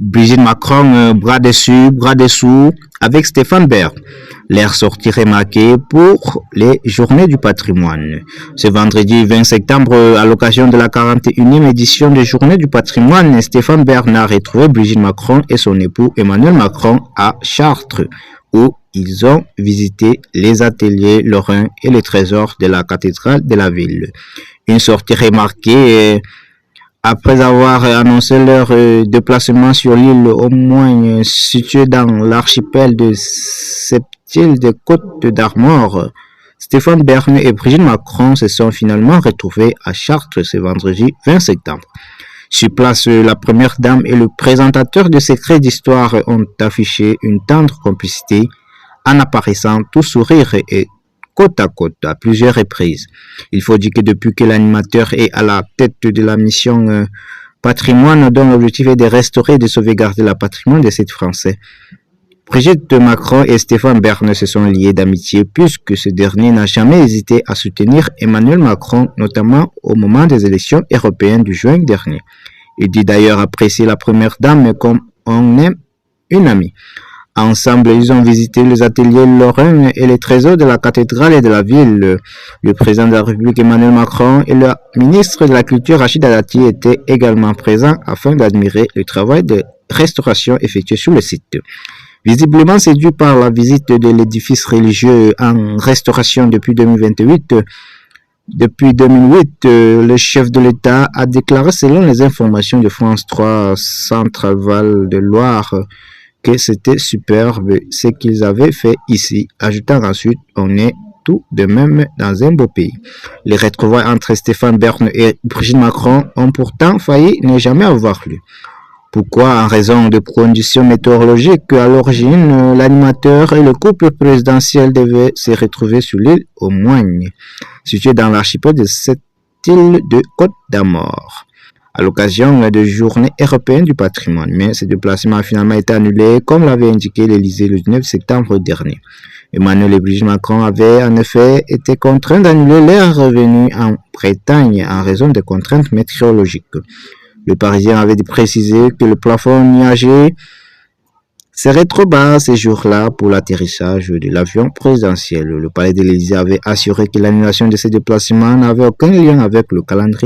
Brigitte Macron, bras dessus, bras dessous, avec Stéphane Bern. L'air sortie remarqué pour les Journées du patrimoine. Ce vendredi 20 septembre, à l'occasion de la 41e édition des Journées du patrimoine, Stéphane Bern a retrouvé Brigitte Macron et son époux Emmanuel Macron à Chartres, où ils ont visité les ateliers Lorrain et les trésors de la cathédrale de la ville. Une sortie remarquée après avoir annoncé leur déplacement sur l'île au moins située dans l'archipel de Sept-Îles des Côtes d'Armor. Stéphane Bern et Brigitte Macron se sont finalement retrouvés à Chartres ce vendredi 20 septembre. Sur place, la première dame et le présentateur de Secrets d'Histoire ont affiché une tendre complicité en apparaissant tout sourire et côte à côte à plusieurs reprises. Il faut dire que depuis que l'animateur est à la tête de la mission patrimoine dont l'objectif est de restaurer et de sauvegarder le patrimoine des sites français, Brigitte Macron et Stéphane Bern se sont liés d'amitié puisque ce dernier n'a jamais hésité à soutenir Emmanuel Macron, notamment au moment des élections européennes du juin dernier. Il dit d'ailleurs apprécier la première dame comme on aime une amie. Ensemble, ils ont visité les ateliers Lorrain et les trésors de la cathédrale et de la ville. Le président de la République Emmanuel Macron et le ministre de la Culture Rachida Dati étaient également présents afin d'admirer le travail de restauration effectué sur le site. Visiblement séduit par la visite de l'édifice religieux en restauration depuis 2008, le chef de l'État a déclaré, selon les informations de France 3 Centre-Val de Loire, que c'était superbe ce qu'ils avaient fait ici, ajoutant ensuite « on est tout de même dans un beau pays ». Les retrouvailles entre Stéphane Bern et Brigitte Macron ont pourtant failli ne jamais avoir lieu. Pourquoi? En raison de conditions météorologiques. À l'origine, l'animateur et le couple présidentiel devaient se retrouver sur l'île aux Moignes, située dans l'archipel de Sept-Îles de Côte d'Armor, à l'occasion de Journées européennes du patrimoine. Mais ce déplacement a finalement été annulé, comme l'avait indiqué l'Élysée le 19 septembre dernier. Emmanuel et Brigitte Macron avaient en effet été contraints d'annuler leur revenue en Bretagne en raison des contraintes météorologiques. Le Parisien avait précisé que le plafond nuagé serait trop bas ces jours-là pour l'atterrissage de l'avion présidentiel. Le palais de l'Élysée avait assuré que l'annulation de ces déplacements n'avait aucun lien avec le calendrier